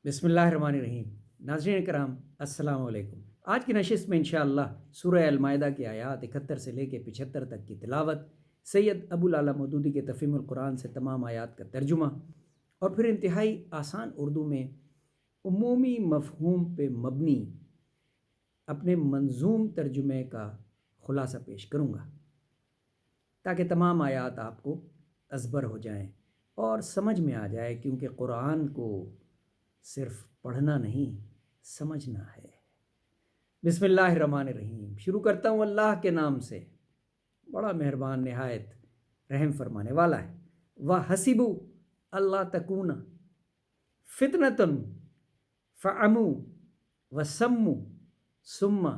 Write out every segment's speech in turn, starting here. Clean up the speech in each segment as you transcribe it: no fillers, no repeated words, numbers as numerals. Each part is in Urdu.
بسم اللہ الرحمن الرحیم۔ ناظرین کرام السلام علیکم۔ آج کی نشست میں انشاءاللہ سورہ المائدہ کی آیات 71 سے لے کے 75 تک کی تلاوت، سید ابو العلا مودودی کے تفہیم القرآن سے تمام آیات کا ترجمہ، اور پھر انتہائی آسان اردو میں عمومی مفہوم پہ مبنی اپنے منظوم ترجمے کا خلاصہ پیش کروں گا تاکہ تمام آیات آپ کو ازبر ہو جائیں اور سمجھ میں آ جائے، کیونکہ قرآن کو صرف پڑھنا نہیں سمجھنا ہے۔ بسم اللہ الرحمن الرحیم۔ شروع کرتا ہوں اللہ کے نام سے، بڑا مہربان نہایت رحم فرمانے والا ہے۔ وَحَسِبُوا اللہ تکون فتنۃ فعموا وسموا ثم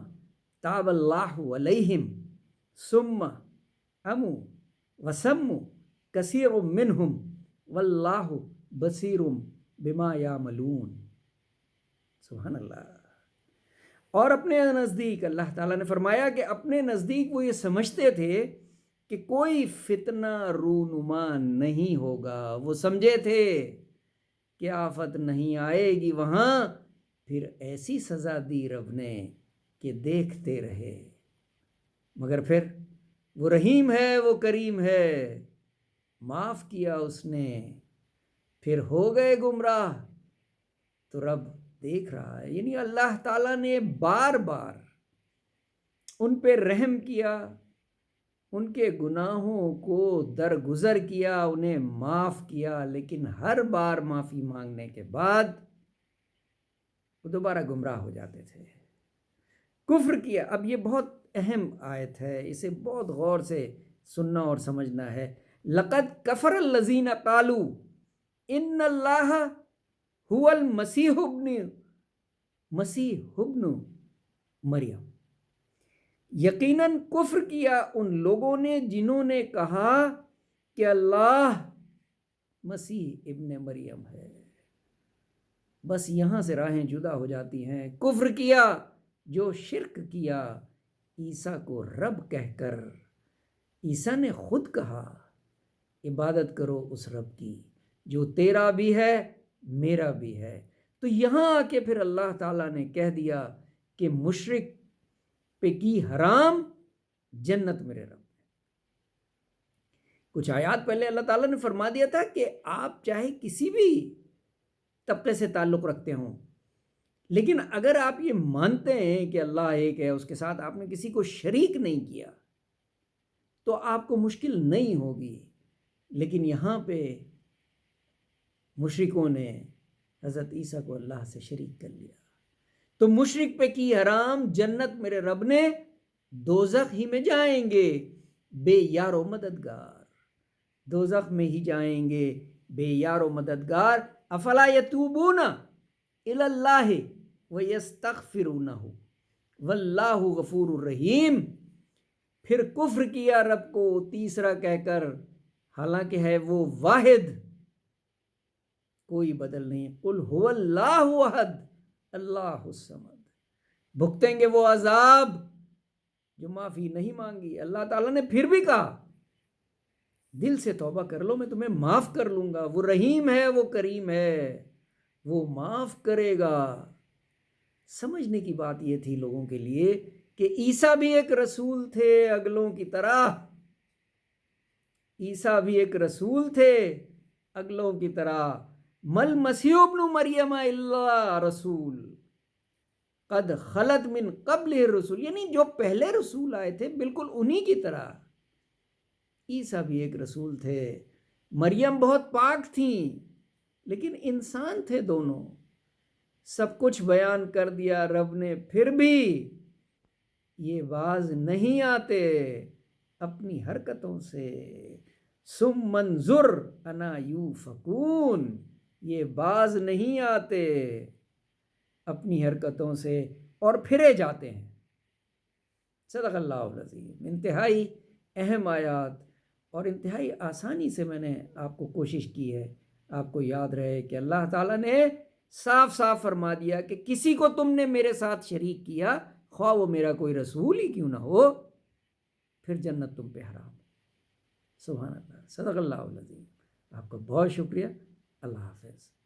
تاب اللہ علیہم ثم عموا وسموا کثیر منہم واللہ بصیر بما یعملون۔ سبحان اللہ۔ اور اپنے نزدیک اللہ تعالیٰ نے فرمایا کہ اپنے نزدیک وہ یہ سمجھتے تھے کہ کوئی فتنہ رونما نہیں ہوگا، وہ سمجھے تھے کہ آفت نہیں آئے گی وہاں، پھر ایسی سزا دی رب نے کہ دیکھتے رہے، مگر پھر وہ رحیم ہے، وہ کریم ہے، معاف کیا اس نے، پھر ہو گئے گمراہ تو رب دیکھ رہا ہے۔ یعنی اللہ تعالیٰ نے بار بار ان پہ رحم کیا، ان کے گناہوں کو درگزر کیا، انہیں معاف کیا، لیکن ہر بار معافی مانگنے کے بعد وہ دوبارہ گمراہ ہو جاتے تھے، کفر کیا۔ اب یہ بہت اہم آیت ہے، اسے بہت غور سے سننا اور سمجھنا ہے۔ لقد کفر الذین قالوا ان اللہ هو المسیح ابن مریم۔ یقیناً کفر کیا ان لوگوں نے جنہوں نے کہا کہ اللہ مسیح ابن مریم ہے۔ بس یہاں سے راہیں جدا ہو جاتی ہیں۔ کفر کیا، جو شرک کیا عیسیٰ کو رب کہہ کر۔ عیسیٰ نے خود کہا عبادت کرو اس رب کی جو تیرا بھی ہے میرا بھی ہے۔ تو یہاں آ کے پھر اللہ تعالیٰ نے کہہ دیا کہ مشرک پہ کی حرام جنت میرے رب نے۔ کچھ آیات پہلے اللہ تعالیٰ نے فرما دیا تھا کہ آپ چاہے کسی بھی طبقے سے تعلق رکھتے ہوں، لیکن اگر آپ یہ مانتے ہیں کہ اللہ ایک ہے، اس کے ساتھ آپ نے کسی کو شریک نہیں کیا، تو آپ کو مشکل نہیں ہوگی۔ لیکن یہاں پہ مشرکوں نے حضرت عیسیٰ کو اللہ سے شریک کر لیا، تو مشرک پہ کی حرام جنت میرے رب نے، دوزخ ہی میں جائیں گے بے یار و مددگار، دوزخ میں ہی جائیں گے بے یار و مددگار۔ افلا یتوبون الی اللہ ویستغفرونہ واللہ غفور الرحیم۔ پھر کفر کیا رب کو تیسرا کہہ کر، حالانکہ ہے وہ واحد، کوئی بدل نہیں۔ قل هو اللہ احد اللہ الصمد۔ بھگتیں گے وہ عذاب جو معافی نہیں مانگی۔ اللہ تعالیٰ نے پھر بھی کہا دل سے توبہ کر لو، میں تمہیں معاف کر لوں گا۔ وہ رحیم ہے، وہ کریم ہے، وہ معاف کرے گا۔ سمجھنے کی بات یہ تھی لوگوں کے لیے کہ عیسیٰ بھی ایک رسول تھے اگلوں کی طرح، عیسیٰ بھی ایک رسول تھے اگلوں کی طرح۔ مل مسیح ابن مریم الا رسول قد خلت من قبل الرسول، یعنی جو پہلے رسول آئے تھے بالکل انہی کی طرح عیسیٰ بھی ایک رسول تھے۔ مریم بہت پاک تھیں لیکن انسان تھے دونوں۔ سب کچھ بیان کر دیا رب نے، پھر بھی یہ باز نہیں آتے اپنی حرکتوں سے۔ ثم منظر انا یوفکون، یہ باز نہیں آتے اپنی حرکتوں سے اور پھرے جاتے ہیں۔ صدق اللہ العظیم۔ انتہائی اہم آیات اور انتہائی آسانی سے میں نے آپ کو کوشش کی ہے آپ کو یاد رہے کہ اللہ تعالیٰ نے صاف صاف فرما دیا کہ کسی کو تم نے میرے ساتھ شریک کیا، خواہ وہ میرا کوئی رسول ہی کیوں نہ ہو، پھر جنت تم پہ حرام۔ سبحان اللہ، صدق اللہ العظیم۔ آپ کا بہت شکریہ۔ اللہ حافظ۔